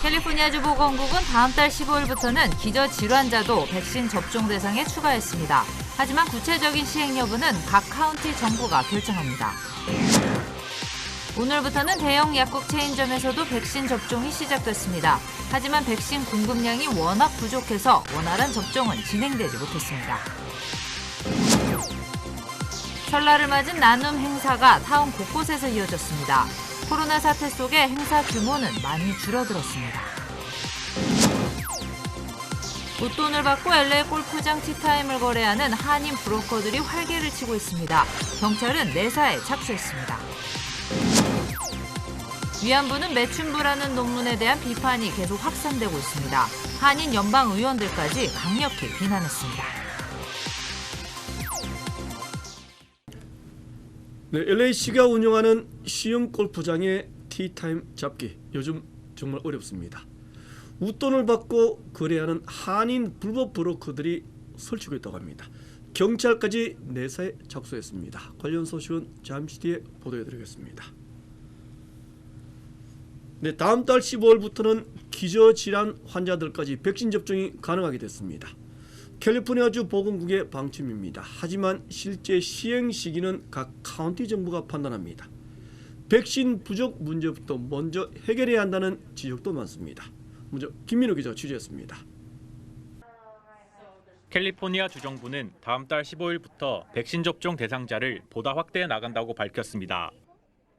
캘리포니아주 보건국은 다음 달 15일부터는 기저질환자도 백신 접종 대상에 추가했습니다. 하지만 구체적인 시행 여부는 각 카운티 정부가 결정합니다. 오늘부터는 대형 약국 체인점에서도 백신 접종이 시작됐습니다. 하지만 백신 공급량이 워낙 부족해서 원활한 접종은 진행되지 못했습니다. 설날을 맞은 나눔 행사가 타운 곳곳에서 이어졌습니다. 코로나 사태 속에 행사 규모는 많이 줄어들었습니다. 웃돈을 받고 LA 골프장 티타임을 거래하는 한인 브로커들이 활개를 치고 있습니다. 경찰은 내사에 착수했습니다. 위안부는 매춘부라는 논문에 대한 비판이 계속 확산되고 있습니다. 한인 연방 의원들까지 강력히 비난했습니다. 네, LA시가 운영하는 시흥 골프장의 티타임 잡기 요즘 정말 어렵습니다. 웃돈을 받고 거래하는 한인 불법 브로커들이 설치고 있다고 합니다. 경찰까지 내사에 착수했습니다. 관련 소식은 잠시 뒤에 보도해드리겠습니다. 네, 다음 달 15일부터는 기저질환 환자들까지 백신 접종이 가능하게 됐습니다. 캘리포니아주 보건국의 방침입니다. 하지만 실제 시행 시기는 각 카운티 정부가 판단합니다. 백신 부족 문제부터 먼저 해결해야 한다는 지적도 많습니다. 먼저 김민우 기자 취재했습니다. 캘리포니아 주정부는 다음 달 15일부터 백신 접종 대상자를 보다 확대해 나간다고 밝혔습니다.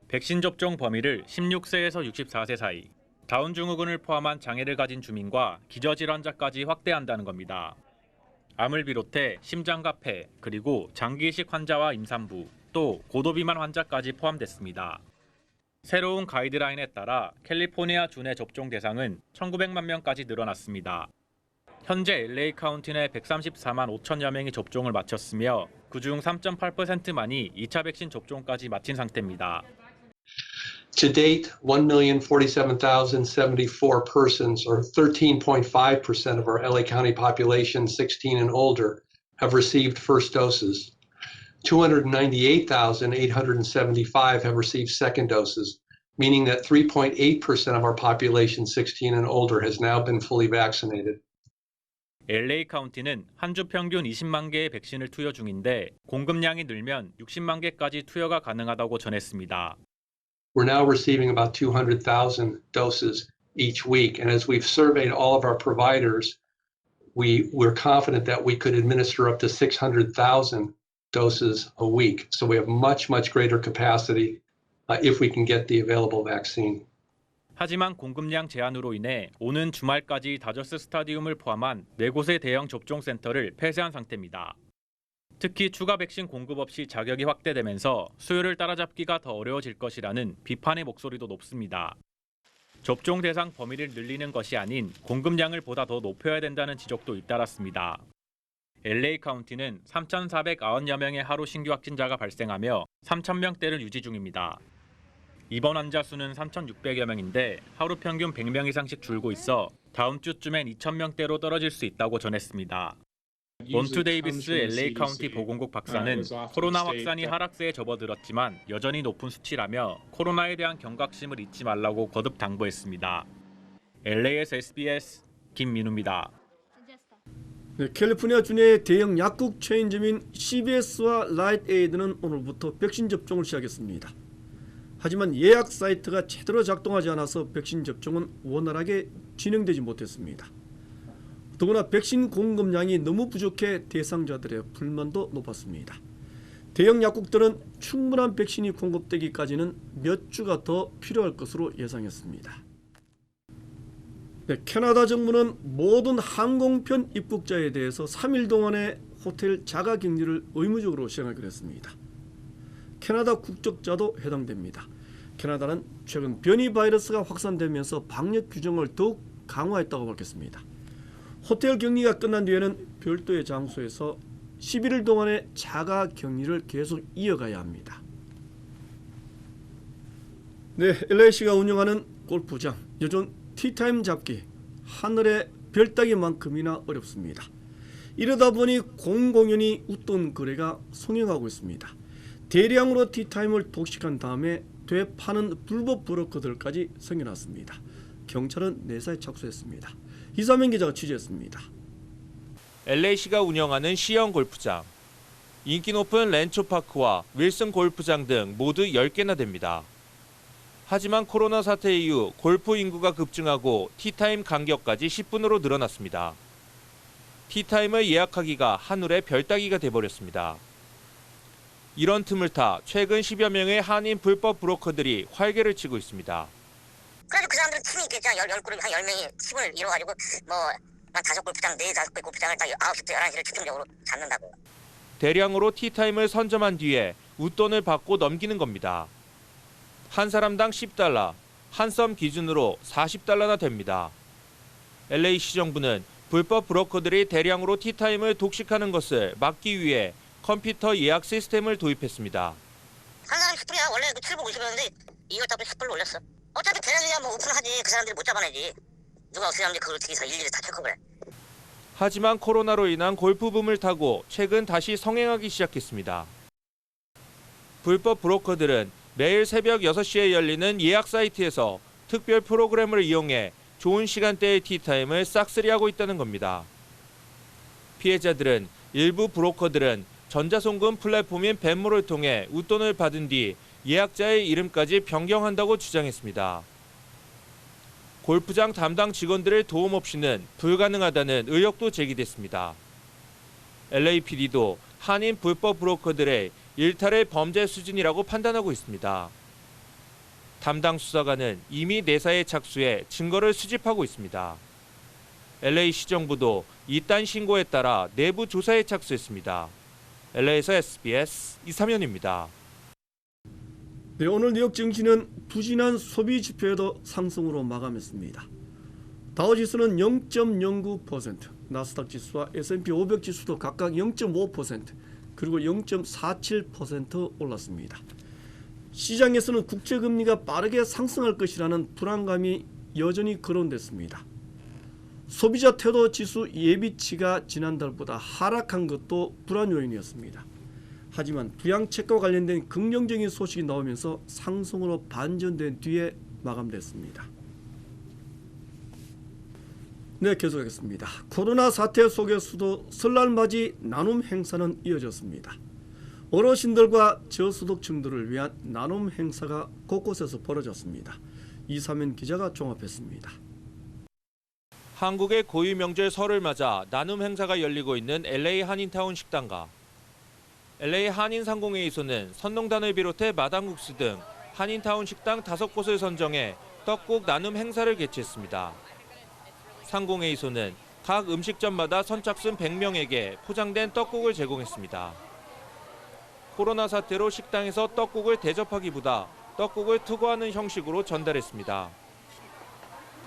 백신 접종 범위를 16세에서 64세 사이, 다운 증후군을 포함한 장애를 가진 주민과 기저질환자까지 확대한다는 겁니다. 암을 비롯해 심장과 폐, 그리고 장기이식 환자와 임산부, 또 고도비만 환자까지 포함됐습니다. 새로운 가이드라인에 따라 캘리포니아 주 내 접종 대상은 1,900만 명까지 늘어났습니다. 현재 LA 카운티 내 134만 5천여 명이 접종을 마쳤으며 그중 3.8%만이 2차 백신 접종까지 마친 상태입니다. To date, 1,047,074 persons, or 13.5% of our LA County population 16 and older, have received first doses. 298,875 have received second doses, meaning that 3.8% of our population 16 and older has now been fully vaccinated. LA 카운티는 한 주 평균 20만 개의 백신을 투여 중인데 공급량이 늘면 60만 개까지 투여가 가능하다고 전했습니다. We're now receiving about 200,000 doses each week. And as we've surveyed all of our providers, we're confident that we could administer up to 600,000 doses a week. So we have much greater capacity if we can get the available vaccine. 하지만 공급량 제한으로 인해 오는 주말까지 다저스 스타디움을 포함한 4곳의 대형 접종센터를 폐쇄한 상태입니다. 특히 추가 백신 공급 없이 자격이 확대되면서 수요를 따라잡기가 더 어려워질 것이라는 비판의 목소리도 높습니다. 접종 대상 범위를 늘리는 것이 아닌 공급량을 보다 더 높여야 된다는 지적도 잇따랐습니다. LA 카운티는 3,490여 명의 하루 신규 확진자가 발생하며 3,000명대를 유지 중입니다. 입원 환자 수는 3,600여 명인데 하루 평균 100명 이상씩 줄고 있어 다음 주쯤엔 2,000명대로 떨어질 수 있다고 전했습니다. 론투 데이비스 LA 카운티 보건국 박사는 코로나 확산이 하락세에 접어들었지만 여전히 높은 수치라며 코로나에 대한 경각심을 잊지 말라고 거듭 당부했습니다. LA에서 SBS 김민우입니다. 네, 캘리포니아 주내 대형 약국 체인점인 CVS와 라이트에이드는 오늘부터 백신 접종을 시작했습니다. 하지만 예약 사이트가 제대로 작동하지 않아서 백신 접종은 원활하게 진행되지 못했습니다. 더구나 백신 공급량이 너무 부족해 대상자들의 불만도 높았습니다. 대형 약국들은 충분한 백신이 공급되기까지는 몇 주가 더 필요할 것으로 예상했습니다. 네, 캐나다 정부는 모든 항공편 입국자에 대해서 3일 동안의 호텔 자가격리를 의무적으로 시행하기로 했습니다. 캐나다 국적자도 해당됩니다. 캐나다는 최근 변이 바이러스가 확산되면서 방역 규정을 더욱 강화했다고 밝혔습니다. 호텔 격리가 끝난 뒤에는 별도의 장소에서 11일 동안의 자가 격리를 계속 이어가야 합니다. 네, LA시가 운영하는 골프장 요즘 티타임 잡기 하늘의 별 따기만큼이나 어렵습니다. 이러다 보니 공공연히 웃돈 거래가 성행하고 있습니다. 대량으로 티타임을 독식한 다음에 되파는 불법 브로커들까지 생겨났습니다. 경찰은 내사에 착수했습니다. 이사면 기자가 취재했습니다. LA시가 운영하는 시형 골프장. 인기 높은 렌초파크와 윌슨 골프장 등 모두 10개나 됩니다. 하지만 코로나 사태 이후 골프 인구가 급증하고 티타임 간격까지 10분으로 늘어났습니다. 티타임을 예약하기가 한눈에 별따기가 돼버렸습니다. 이런 틈을 타 최근 10여 명의 한인 불법 브로커들이 활개를 치고 있습니다. 그래도 그 사람들은 팀이 있겠죠. 10그룹 한 10명이 팀을 이뤄가지고 한 5골프장, 4, 5골프장을 딱 9시부터 11시를 집중적으로 잡는다고. 대량으로 티타임을 선점한 뒤에 웃돈을 받고 넘기는 겁니다. 한 사람당 $10, 한 썸 기준으로 $40나 됩니다. LA시 정부는 불법 브로커들이 대량으로 티타임을 독식하는 것을 막기 위해 컴퓨터 예약 시스템을 도입했습니다. 한 사람 10불이야. 원래 그 7불 50이었는데 이걸 다 10불로 올렸어. 어차피 대량이야 뭐 오픈하지. 그 사람들이 못 잡아내지. 누가 어떻게 하는지 그걸 어떻게 해서 일일이 다 체크를 해. 하지만 코로나로 인한 골프 붐을 타고 최근 다시 성행하기 시작했습니다. 불법 브로커들은 매일 새벽 6시에 열리는 예약 사이트에서 특별 프로그램을 이용해 좋은 시간대의 티타임을 싹쓸이하고 있다는 겁니다. 피해자들은 일부 브로커들은 전자송금 플랫폼인 벤모를 통해 웃돈을 받은 뒤 예약자의 이름까지 변경한다고 주장했습니다. 골프장 담당 직원들의 도움 없이는 불가능하다는 의혹도 제기됐습니다. LAPD도 한인 불법 브로커들의 일탈의 범죄 수준이라고 판단하고 있습니다. 담당 수사관은 이미 내사에 착수해 증거를 수집하고 있습니다. LA시정부도 이딴 신고에 따라 내부 조사에 착수했습니다. LA에서 SBS 이삼현입니다. 네, 오늘 뉴욕 증시는 부진한 소비 지표에도 상승으로 마감했습니다. 다우지수는 0.09%, 나스닥 지수와 S&P 500 지수도 각각 0.5%, 그리고 0.47% 올랐습니다. 시장에서는 국제금리가 빠르게 상승할 것이라는 불안감이 여전히 거론됐습니다. 소비자 태도 지수 예비치가 지난달보다 하락한 것도 불안 요인이었습니다. 하지만 부양책과 관련된 긍정적인 소식이 나오면서 상승으로 반전된 뒤에 마감됐습니다. 네, 계속하겠습니다. 코로나 사태 속에서도 설날 맞이 나눔 행사는 이어졌습니다. 어르신들과 저소득층들을 위한 나눔 행사가 곳곳에서 벌어졌습니다. 이사면 기자가 종합했습니다. 한국의 고유 명절 설을 맞아 나눔 행사가 열리고 있는 LA 한인타운 식당가. LA 한인상공회의소는 선농단을 비롯해 마당국수 등 한인타운 식당 5곳을 선정해 떡국 나눔 행사를 개최했습니다. 상공회의소는 각 음식점마다 선착순 100명에게 포장된 떡국을 제공했습니다. 코로나 사태로 식당에서 떡국을 대접하기보다 떡국을 투고하는 형식으로 전달했습니다.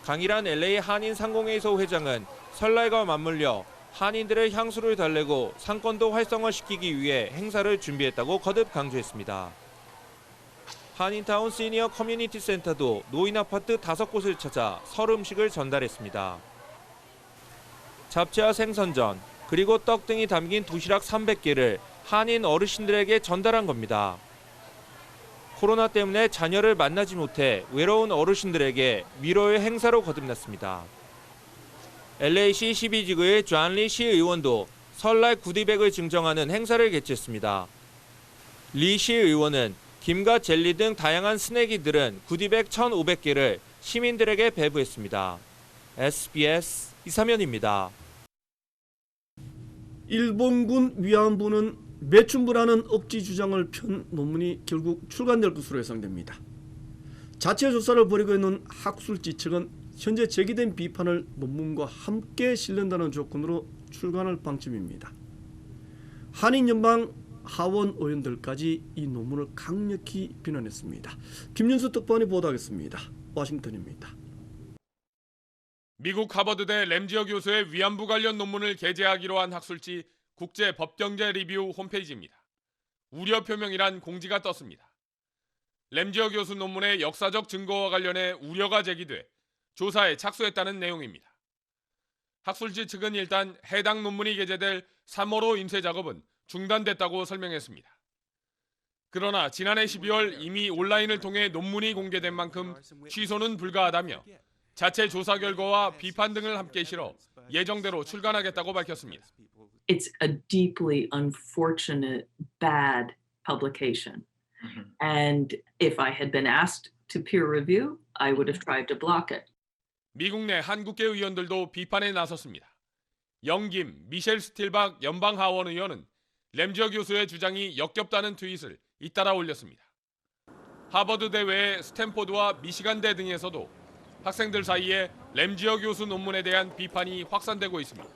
강일한 LA 한인상공회의소 회장은 설날과 맞물려 한인들의 향수를 달래고 상권도 활성화시키기 위해 행사를 준비했다고 거듭 강조했습니다. 한인타운 시니어 커뮤니티 센터도 노인 아파트 5곳을 찾아 설 음식을 전달했습니다. 잡채와 생선전, 그리고 떡 등이 담긴 도시락 300개를 한인 어르신들에게 전달한 겁니다. 코로나 때문에 자녀를 만나지 못해 외로운 어르신들에게 위로의 행사로 거듭났습니다. LA시 12지구의 존리 시 의원도 설날 구디백을 증정하는 행사를 개최했습니다. 리 시 의원은 김과 젤리 등 다양한 스낵이 들은 구디백 1,500개를 시민들에게 배부했습니다. SBS 이삼현입니다. 일본군 위안부는 매춘부라는 억지 주장을 편 논문이 결국 출간될 것으로 예상됩니다. 자체 조사를 벌이고 있는 학술지 측은 현재 제기된 비판을 논문과 함께 실른다는 조건으로 출간할 방침입니다. 한인연방 하원 의원들까지 이 논문을 강력히 비난했습니다. 김윤수 특파원이 보도하겠습니다. 워싱턴입니다. 미국 하버드대 램지어 교수의 위안부 관련 논문을 게재하기로 한 학술지 국제법경제 리뷰 홈페이지입니다. 우려 표명이란 공지가 떴습니다. 램지어 교수 논문의 역사적 증거와 관련해 우려가 제기돼 조사에 착수했다는 내용입니다. 학술지 측은 일단 해당 논문이 게재될 3월호 인쇄 작업은 중단됐다고 설명했습니다. 그러나 지난해 12월 이미 온라인을 통해 논문이 공개된 만큼 취소는 불가하다며 자체 조사 결과와 비판 등을 함께 실어 예정대로 출간하겠다고 밝혔습니다. It's a deeply unfortunate, bad publication. And if I had been asked to peer review, I would have tried to block it. 미국 내 한국계 의원들도 비판에 나섰습니다. 영김, 미셸 스틸박 연방하원 의원은 램지어 교수의 주장이 역겹다는 트윗을 잇따라 올렸습니다. 하버드대 외에 스탠포드와 미시간대 등에서도 학생들 사이에 램지어 교수 논문에 대한 비판이 확산되고 있습니다.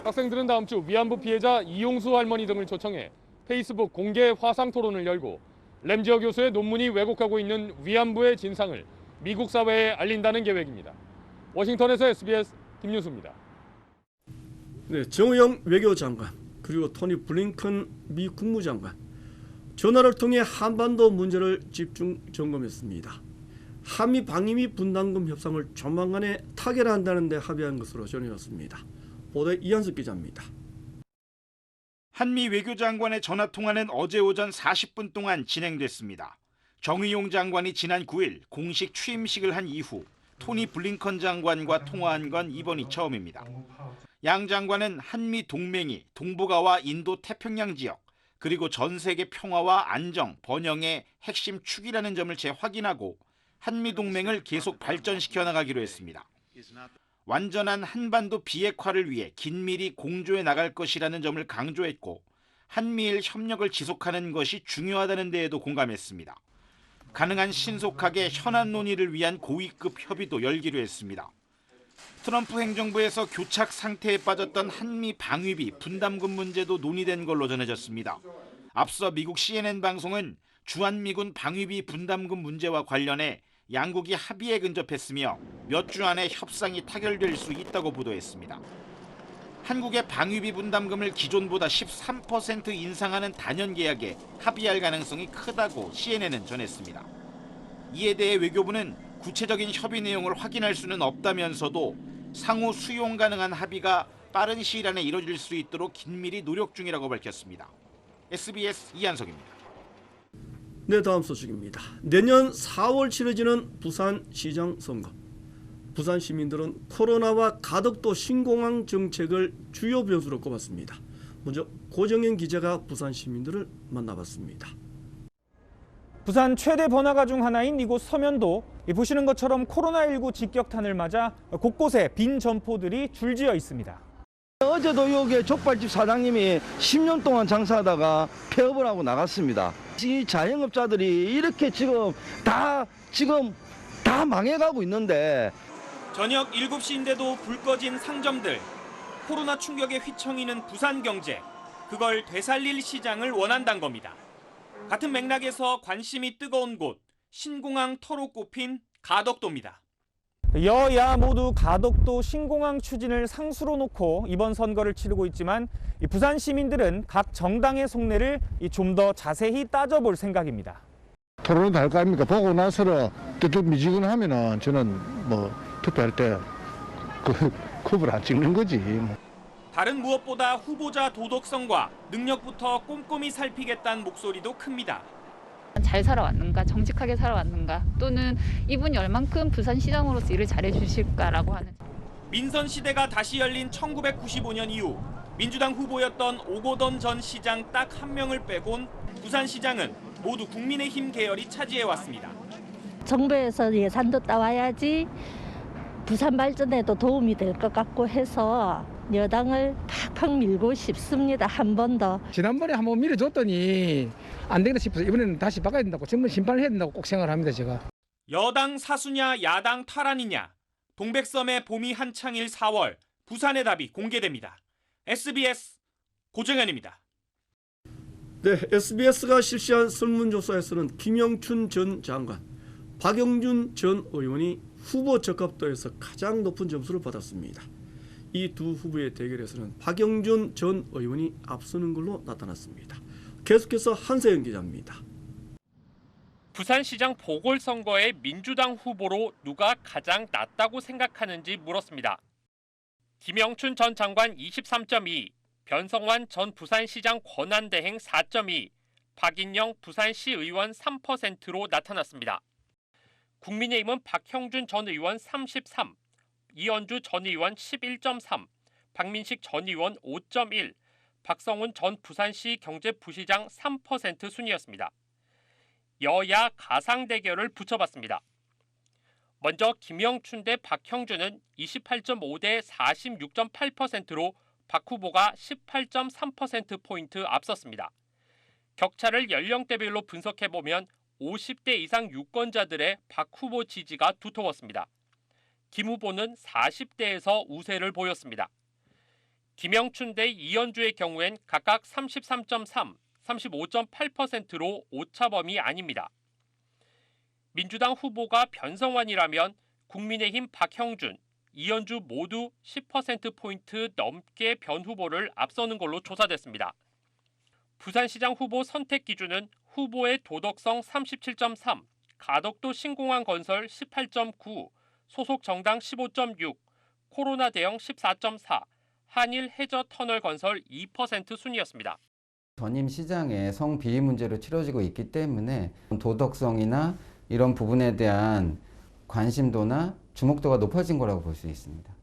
학생들은 다음 주 위안부 피해자 이용수 할머니 등을 초청해 페이스북 공개 화상 토론을 열고 램지어 교수의 논문이 왜곡하고 있는 위안부의 진상을 미국 사회에 알린다는 계획입니다. 워싱턴에서 SBS 김윤수입니다. 네, 정의용 외교장관 그리고 토니 블링컨 미 국무장관 전화를 통해 한반도 문제를 집중 점검했습니다. 한미 방위비 분담금 협상을 조만간에 타결한다는 데 합의한 것으로 전해졌습니다. 보도에 이한석 기자입니다. 한미 외교장관의 전화통화는 어제 오전 40분 동안 진행됐습니다. 정의용 장관이 지난 9일 공식 취임식을 한 이후 토니 블링컨 장관과 통화한 건 이번이 처음입니다. 양 장관은 한미 동맹이 동북아와 인도 태평양 지역 그리고 전 세계 평화와 안정, 번영의 핵심 축이라는 점을 재확인하고 한미 동맹을 계속 발전시켜 나가기로 했습니다. 완전한 한반도 비핵화를 위해 긴밀히 공조해 나갈 것이라는 점을 강조했고 한미일 협력을 지속하는 것이 중요하다는 데에도 공감했습니다. 가능한 신속하게 현안 논의를 위한 고위급 협의도 열기로 했습니다. 트럼프 행정부에서 교착 상태에 빠졌던 한미 방위비 분담금 문제도 논의된 걸로 전해졌습니다. 앞서 미국 CNN 방송은 주한미군 방위비 분담금 문제와 관련해 양국이 합의에 근접했으며 몇 주 안에 협상이 타결될 수 있다고 보도했습니다. 한국의 방위비 분담금을 기존보다 13% 인상하는 단연 계약에 합의할 가능성이 크다고 CNN은 전했습니다. 이에 대해 외교부는 구체적인 협의 내용을 확인할 수는 없다면서도 상호 수용 가능한 합의가 빠른 시일 안에 이뤄질 수 있도록 긴밀히 노력 중이라고 밝혔습니다. SBS 이한석입니다. 네, 다음 소식입니다. 내년 4월 치러지는 부산시장 선거. 부산 시민들은 코로나와 가덕도 신공항 정책을 주요 변수로 꼽았습니다. 먼저 고정현 기자가 부산 시민들을 만나봤습니다. 부산 최대 번화가 중 하나인 이곳 서면도 보시는 것처럼 코로나19 직격탄을 맞아 곳곳에 빈 점포들이 줄지어 있습니다. 어제도 여기 족발집 사장님이 10년 동안 장사하다가 폐업을 하고 나갔습니다. 이 자영업자들이 이렇게 지금 다 망해가고 있는데 저녁 7시인데도 불 꺼진 상점들. 코로나 충격에 휘청이는 부산 경제. 그걸 되살릴 시장을 원한다는 겁니다. 같은 맥락에서 관심이 뜨거운 곳, 신공항 터로 꼽힌 가덕도입니다. 여야 모두 가덕도 신공항 추진을 상수로 놓고 이번 선거를 치르고 있지만 부산 시민들은 각 정당의 속내를 좀 더 자세히 따져볼 생각입니다. 토론도 할 거 아닙니까? 보고 나서는 좀 미지근하면은 저는 뭐 투표할 때 컵을 안 찍는 거지. 다른 무엇보다 후보자 도덕성과 능력부터 꼼꼼히 살피겠다는 목소리도 큽니다. 잘 살아왔는가, 정직하게 살아왔는가, 또는 이분이 얼만큼 부산시장으로서 일을 잘해주실까라고 하는. 민선 시대가 다시 열린 1995년 이후 민주당 후보였던 오고돈 전 시장 딱 한 명을 빼곤 부산시장은 모두 국민의힘 계열이 차지해왔습니다. 정부에서 예산도 따와야지 부산 발전에도 도움이 될 것 같고 해서 여당을 팍팍 밀고 싶습니다. 한 번 더. 지난번에 한번 밀어줬더니 안 되겠다 싶어서 이번에는 다시 바꿔야 된다고, 전면 심판을 해야 된다고 꼭 생각을 합니다, 제가. 여당 사수냐 야당 탈환이냐. 동백섬의 봄이 한창일 4월 부산의 답이 공개됩니다. SBS 고정현입니다. 네, SBS가 실시한 설문조사에서는 김영춘 전 장관, 박영준 전 의원이 후보 적합도에서 가장 높은 점수를 받았습니다. 이 두 후보의 대결에서는 박영준 전 의원이 앞서는 걸로 나타났습니다. 계속해서 한세영 기자입니다. 부산시장 보궐선거의 민주당 후보로 누가 가장 낫다고 생각하는지 물었습니다. 김영춘 전 장관 23.2, 변성환 전 부산시장 권한대행 4.2, 박인영 부산시 의원 3%로 나타났습니다. 국민의힘은 박형준 전 의원 33, 이현주 전 의원 11.3, 박민식 전 의원 5.1, 박성훈 전 부산시 경제부시장 3% 순이었습니다. 여야 가상 대결을 붙여봤습니다. 먼저 김영춘 대 박형준은 28.5대 46.8%로 박 후보가 18.3%포인트 앞섰습니다. 격차를 연령대별로 분석해보면 50대 이상 유권자들의 박 후보 지지가 두터웠습니다. 김 후보는 40대에서 우세를 보였습니다. 김영춘 대 이현주의 경우엔 각각 33.3, 35.8%로 오차범위 아닙니다. 민주당 후보가 변성환이라면 국민의힘 박형준, 이현주 모두 10%포인트 넘게 변 후보를 앞서는 걸로 조사됐습니다. 부산시장 후보 선택 기준은 후보의 도덕성 37.3, 가덕도 신공항 건설 18.9, 소속 정당 15.6, 코로나 대응 14.4, 한일 해저 터널 건설 2% 순이었습니다. 전임 시장의 성비위 문제로 치러지고 있기 때문에 도덕성이나 이런 부분에 대한 관심도나 주목도가 높아진 거라고 볼 수 있습니다.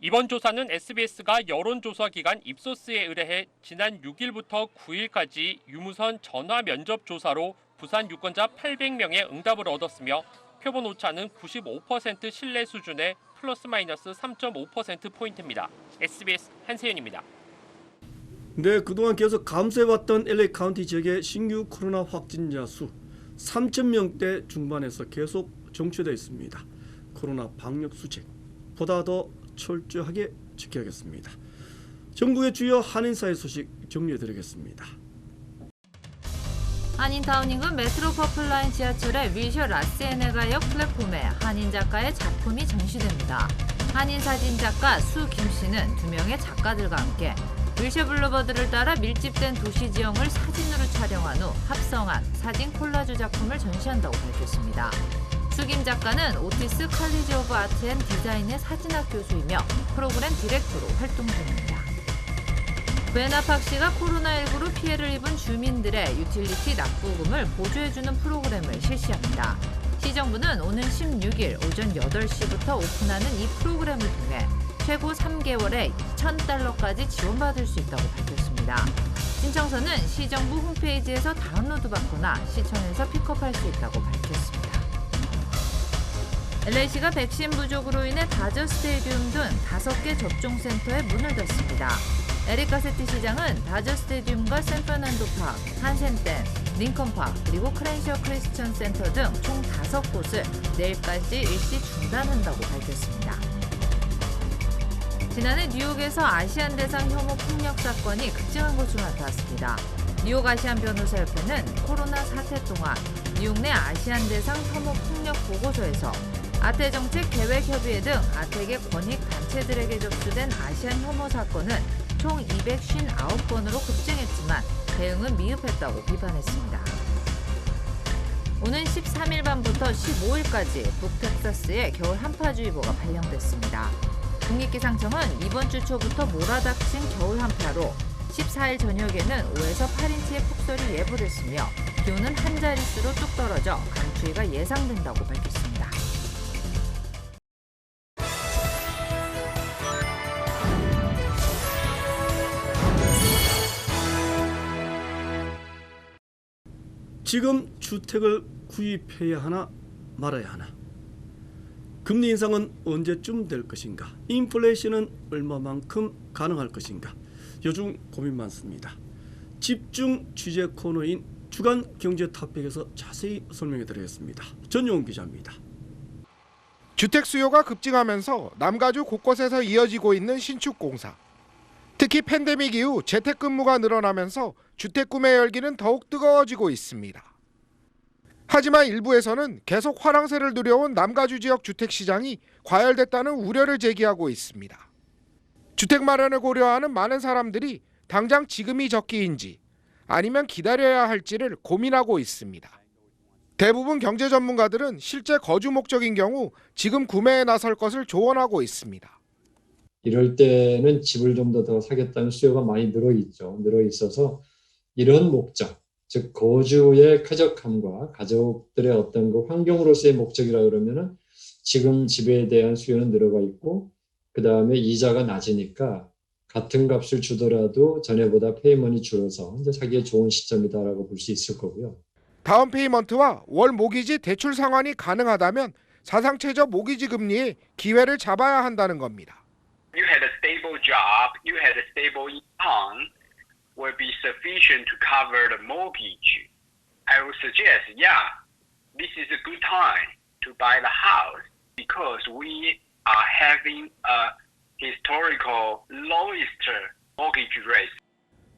이번 조사는 SBS가 여론조사 기관 입소스에 의뢰해 지난 6일부터 9일까지 유무선 전화 면접 조사로 부산 유권자 800명의 응답을 얻었으며 표본 오차는 95% 신뢰 수준의 플러스 마이너스 3.5%포인트입니다. SBS 한세윤입니다. 네, 그동안 계속 감소해왔던 LA 카운티 지역의 신규 코로나 확진자 수 3,000명대 중반에서 계속 정체되어 있습니다. 코로나 방역 수칙 보다 더 철저하게 지켜야겠습니다. 전국의 주요 한인사회 소식 정리해드리겠습니다. 한인타운 인근 메트로 퍼플라인 지하철의 위셔 라시에네가역 플랫폼에 한인 작가의 작품이 전시됩니다. 한인 사진작가 수 김씨는 2명의 작가들과 함께 위셔 블루버드를 따라 밀집된 도시 지형을 사진으로 촬영한 후 합성한 사진 콜라주 작품을 전시한다고 밝혔습니다. 수 김 작가는 오티스 칼리지 오브 아트 앤 디자인의 사진학 교수이며 프로그램 디렉터로 활동 중입니다. 베나팍 씨가 코로나19로 피해를 입은 주민들의 유틸리티 납부금을 보조해주는 프로그램을 실시합니다. 시정부는 오는 16일 오전 8시부터 오픈하는 이 프로그램을 통해 최고 3개월에 $1,000까지 지원받을 수 있다고 밝혔습니다. 신청서는 시정부 홈페이지에서 다운로드 받거나 시청에서 픽업할 수 있다고 밝혔습니다. LA시가 백신 부족으로 인해 다저 스테디움 등 5개 접종센터에 문을 닫습니다. 에릭 가세티 시장은 다저 스테디움과 샌프란난도 파크, 한센댐, 링컨 파크, 그리고 크랜셔 크리스천 센터 등 총 5곳을 내일까지 일시 중단한다고 밝혔습니다. 지난해 뉴욕에서 아시안 대상 혐오 폭력 사건이 급증한 것으로 나타났습니다. 뉴욕 아시안 변호사협회는 코로나 사태 동안 뉴욕 내 아시안 대상 혐오 폭력 보고서에서 아태정책 계획협의회 등 아태계 권익 단체들에게 접수된 아시안 혐오 사건은 총 259건으로 급증했지만 대응은 미흡했다고 비판했습니다. 오는 13일 밤부터 15일까지 북텍사스에 겨울 한파주의보가 발령됐습니다. 국립기상청은 이번 주 초부터 몰아닥친 겨울 한파로 14일 저녁에는 5에서 8인치의 폭설이 예보됐으며 기온은 한 자릿수로 뚝 떨어져 강추위가 예상된다고 밝혔습니다. 지금 주택을 구입해야 하나 말아야 하나? 금리 인상은 언제쯤 될 것인가? 인플레이션은 얼마만큼 가능할 것인가? 요즘 고민 많습니다. 집중 취재 코너인 주간 경제 탑백에서 자세히 설명해 드리겠습니다. 전용훈 기자입니다. 주택 수요가 급증하면서 남가주 곳곳에서 이어지고 있는 신축 공사. 특히 팬데믹 이후 재택근무가 늘어나면서 주택 구매 열기는 더욱 뜨거워지고 있습니다. 하지만 일부에서는 계속 화랑세를 누려온 남가주 지역 주택 시장이 과열됐다는 우려를 제기하고 있습니다. 주택 마련을 고려하는 많은 사람들이 당장 지금이 적기인지 아니면 기다려야 할지를 고민하고 있습니다. 대부분 경제 전문가들은 실제 거주 목적인 경우 지금 구매에 나설 것을 조언하고 있습니다. 이럴 때는 집을 좀 더 사겠다는 수요가 많이 늘어 있어서 이런 목적, 즉 거주의 쾌적함과 가족들의 어떤 그 환경으로서의 목적이라 그러면은 지금 집에 대한 수요는 늘어가 있고 그 다음에 이자가 낮으니까 같은 값을 주더라도 전에보다 페이먼이 줄어서 이제 사기에 좋은 시점이다라고 볼 수 있을 거고요. 다운 페이먼트와 월 모기지 대출 상환이 가능하다면 사상 최저 모기지 금리에 기회를 잡아야 한다는 겁니다. You had a stable job, you had a stable income, will be sufficient to cover the mortgage. I would suggest, this is a good time to buy the house because we are having a historical lowest mortgage rate.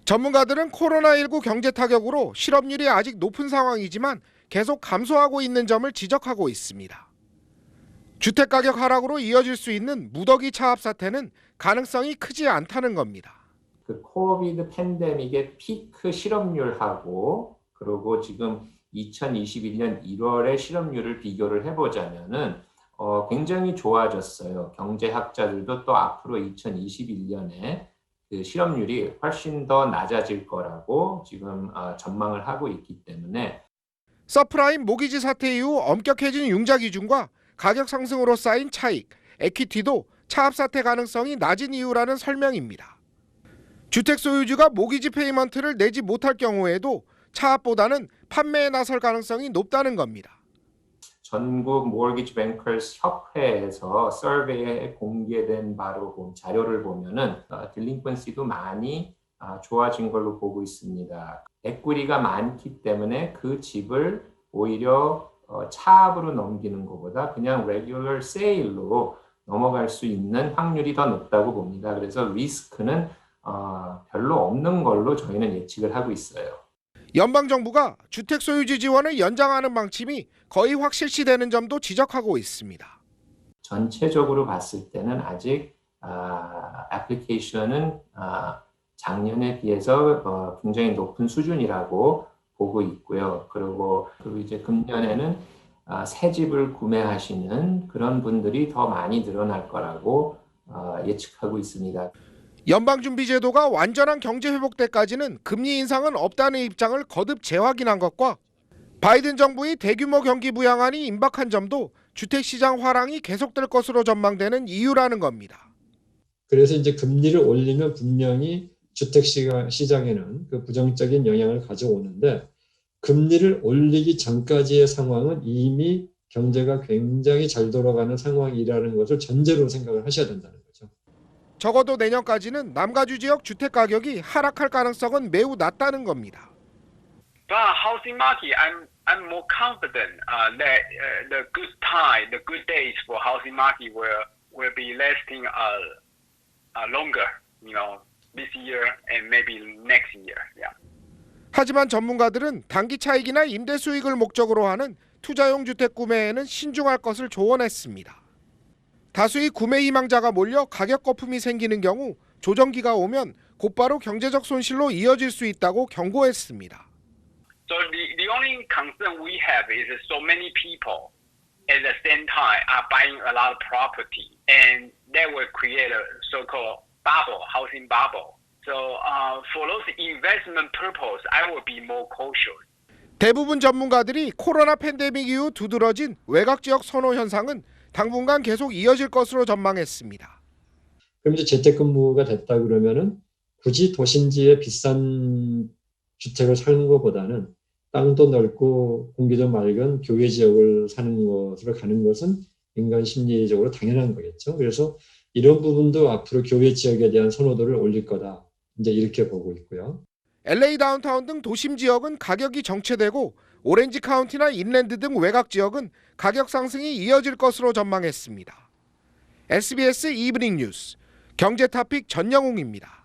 전문가들은 코로나19 경제 타격으로 실업률이 아직 높은 상황이지만 계속 감소하고 있는 점을 지적하고 있습니다. 주택가격 하락으로 이어질 수 있는 무더기 차압 사태는 가능성이 크지 않다는 겁니다. 그 코비드 팬데믹의 피크 실업률하고 그리고 지금 2021년 1월의 실업률을 비교를 해보자면은 굉장히 좋아졌어요. 경제학자들도 또 앞으로 2021년에 그 실업률이 훨씬 더 낮아질 거라고 지금 전망을 하고 있기 때문에 서프라임 모기지 사태 이후 엄격해진 융자 기준과 가격 상승으로 쌓인 차익, 에퀴티도 차압 사태 가능성이 낮은 이유라는 설명입니다. 주택 소유주가 모기지 페이먼트를 내지 못할 경우에도 차압보다는 판매에 나설 가능성이 높다는 겁니다. 전국 모기지 뱅커스 협회에서 서베이에 공개된 바로 자료를 보면은 딜링퀀시도 많이 좋아진 걸로 보고 있습니다. 에퀴티가 많기 때문에 그 집을 오히려 차압으로 넘기는 것보다 그냥 레귤러 세일로 넘어갈 수 있는 확률이 더 높다고 봅니다. 그래서 리스크는 별로 없는 걸로 저희는 예측을 하고 있어요. 연방정부가 주택 소유주 지원을 연장하는 방침이 거의 확실시되는 점도 지적하고 있습니다. 전체적으로 봤을 때는 아직 애플리케이션은 작년에 비해서 굉장히 높은 수준이라고 보고 있고요. 그리고 이제 금년에는 새 집을 구매하시는 그런 분들이 더 많이 늘어날 거라고 예측하고 있습니다. 연방준비제도가 완전한 경제 회복 때까지는 금리 인상은 없다는 입장을 거듭 재확인한 것과 바이든 정부의 대규모 경기 부양안이 임박한 점도 주택시장 화랑이 계속될 것으로 전망되는 이유라는 겁니다. 그래서 이제 금리를 올리면 분명히 주택시장에는 그 부정적인 영향을 가져오는데 금리를 올리기 전까지의 상황은 이미 경제가 굉장히 잘 돌아가는 상황이라는 것을 전제로 생각을 하셔야 된다는 거죠. 적어도 내년까지는 남가주 지역 주택 가격이 하락할 가능성은 매우 낮다는 겁니다. But housing market, I'm more confident that the good time, the good days for housing market will be lasting longer, this year and maybe next year. Yeah. 하지만 전문가들은 단기 차익이나 임대 수익을 목적으로 하는 투자용 주택 구매에는 신중할 것을 조언했습니다. 다수의 구매 희망자가 몰려 가격 거품이 생기는 경우 조정기가 오면 곧바로 경제적 손실로 이어질 수 있다고 경고했습니다. So the only concern we have is that so many people at the same time are buying a lot of property, and that will create a so-called bubble, housing bubble. So for those investment purpose, I will be more cautious. 대부분 전문가들이 코로나 팬데믹 이후 두드러진 외곽 지역 선호 현상은 당분간 계속 이어질 것으로 전망했습니다. 그럼 이제 재택근무가 됐다 그러면은 굳이 도심지에 비싼 주택을 사는 것보다는 땅도 넓고 공기도 맑은 교외 지역을 사는 것으로 가는 것은 인간 심리적으로 당연한 거겠죠. 그래서 이런 부분도 앞으로 교외 지역에 대한 선호도를 올릴 거다. 이제 이렇게 보고 있고요. LA 다운타운 등 도심 지역은 가격이 정체되고 오렌지 카운티나 인랜드 등 외곽 지역은 가격 상승이 이어질 것으로 전망했습니다. SBS 이브닝 뉴스 경제 토픽 전영웅입니다.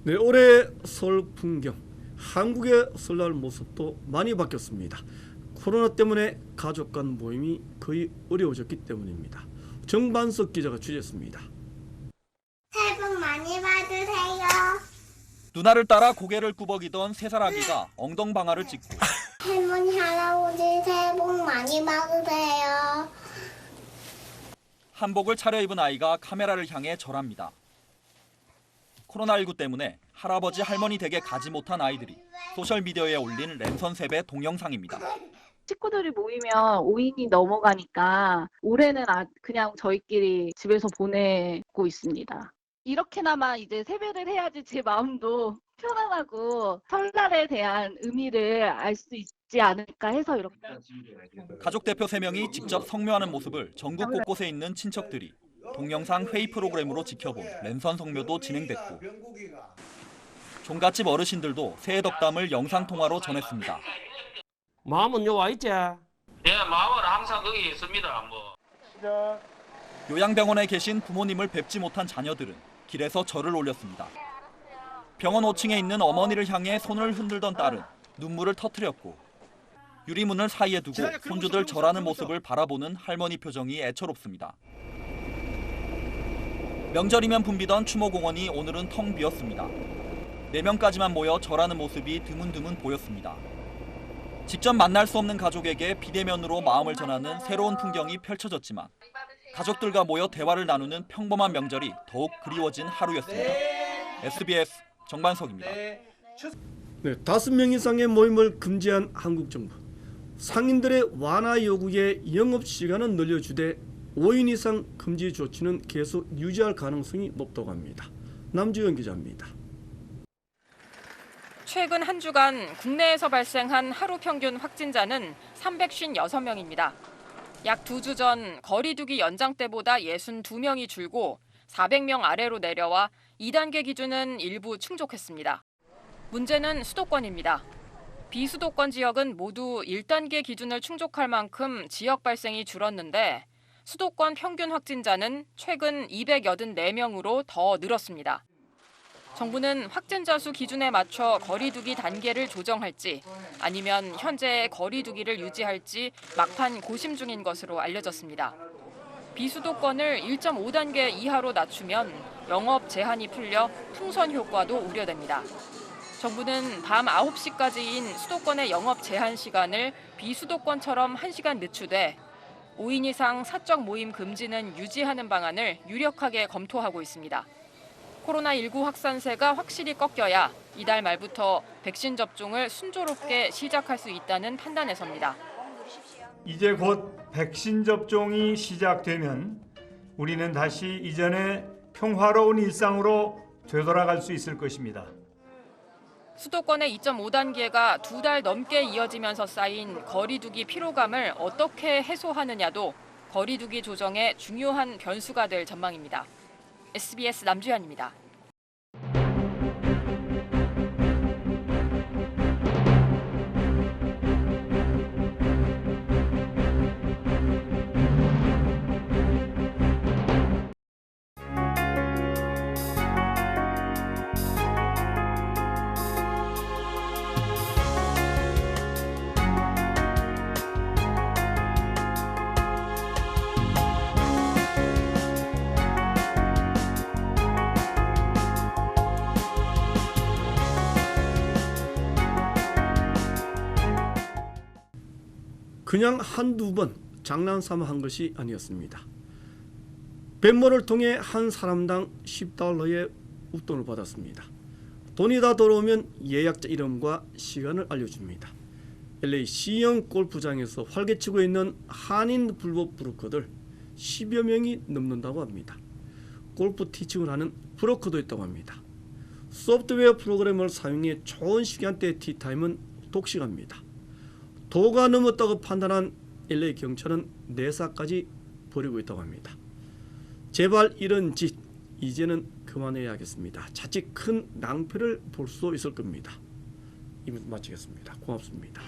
네, 올해 서울 풍경, 한국의 설날 모습도 많이 바뀌었습니다. 코로나 때문에 가족 간 모임이 거의 어려워졌기 때문입니다. 정반석 기자가 취재했습니다. 새해 복 많이 받으세요. 누나를 따라 고개를 꾸벅이던 3살 아기가 엉덩방아를 찍고 할머니 할아버지 새해 복 많이 받으세요. 한복을 차려입은 아이가 카메라를 향해 절합니다. 코로나19 때문에 할아버지 할머니 댁에 가지 못한 아이들이 소셜미디어에 올린 랜선 세배 동영상입니다. 식구들이 모이면 5인이 넘어가니까 올해는 그냥 저희끼리 집에서 보내고 있습니다. 이렇게나마 이제 세배를 해야지 제 마음도 편안하고 설날에 대한 의미를 알 수 있지 않을까 해서 이렇게. 가족 대표 3명이 직접 성묘하는 모습을 전국 곳곳에 있는 친척들이 동영상 회의 프로그램으로 지켜본 랜선 성묘도 진행됐고 종갓집 어르신들도 새해 덕담을 영상통화로 전했습니다. 마음은 요 와 있지? 예, 마음은 항상 거기 있습니다. 요양병원에 계신 부모님을 뵙지 못한 자녀들은 길에서 절을 올렸습니다. 병원 5층에 있는 어머니를 향해 손을 흔들던 딸은 눈물을 터뜨렸고 유리문을 사이에 두고 손주들 절하는 모습을 바라보는 할머니 표정이 애처롭습니다. 명절이면 붐비던 추모공원이 오늘은 텅 비었습니다. 4명까지만 모여 절하는 모습이 드문드문 보였습니다. 직접 만날 수 없는 가족에게 비대면으로 마음을 전하는 새로운 풍경이 펼쳐졌지만 가족들과 모여 대화를 나누는 평범한 명절이 더욱 그리워진 하루였습니다. SBS 정반석입니다. 네, 5명 이상의 모임을 금지한 한국 정부. 상인들의 완화 요구에 영업시간은 늘려주되 5인 이상 금지 조치는 계속 유지할 가능성이 높다고 합니다. 남주현 기자입니다. 최근 한 주간 국내에서 발생한 하루 평균 확진자는 356명입니다. 약 2주 전 거리 두기 연장 때보다 62명이 줄고 400명 아래로 내려와 2단계 기준은 일부 충족했습니다. 문제는 수도권입니다. 비수도권 지역은 모두 1단계 기준을 충족할 만큼 지역 발생이 줄었는데 수도권 평균 확진자는 최근 284명으로 더 늘었습니다. 정부는 확진자 수 기준에 맞춰 거리 두기 단계를 조정할지 아니면 현재의 거리 두기를 유지할지 막판 고심 중인 것으로 알려졌습니다. 비수도권을 1.5단계 이하로 낮추면 영업 제한이 풀려 풍선 효과도 우려됩니다. 정부는 밤 9시까지인 수도권의 영업 제한 시간을 비수도권처럼 1시간 늦추되 5인 이상 사적 모임 금지는 유지하는 방안을 유력하게 검토하고 있습니다. 코로나19 확산세가 확실히 꺾여야 이달 말부터 백신 접종을 순조롭게 시작할 수 있다는 판단에서입니다. 이제 곧 백신 접종이 시작되면 우리는 다시 이전의 평화로운 일상으로 되돌아갈 수 있을 것입니다. 수도권의 2.5단계가 2달 넘게 이어지면서 쌓인 거리두기 피로감을 어떻게 해소하느냐도 거리두기 조정의 중요한 변수가 될 전망입니다. SBS 남주현입니다. 그냥 한두 번 장난삼아 한 것이 아니었습니다. 뱃모를 통해 한 사람당 $10의 웃돈을 받았습니다. 돈이 다 돌아오면 예약자 이름과 시간을 알려줍니다. LA C형 골프장에서 활개치고 있는 한인 불법 브로커들 10여 명이 넘는다고 합니다. 골프 티칭을 하는 브로커도 있다고 합니다. 소프트웨어 프로그램을 사용해 좋은 시간대 티타임은 독식합니다. 도가 넘었다고 판단한 LA 경찰은 내사까지 벌이고 있다고 합니다. 제발 이런 짓 이제는 그만해야겠습니다. 자칫 큰 낭패를 볼 수 있을 겁니다. 이만 마치겠습니다. 고맙습니다.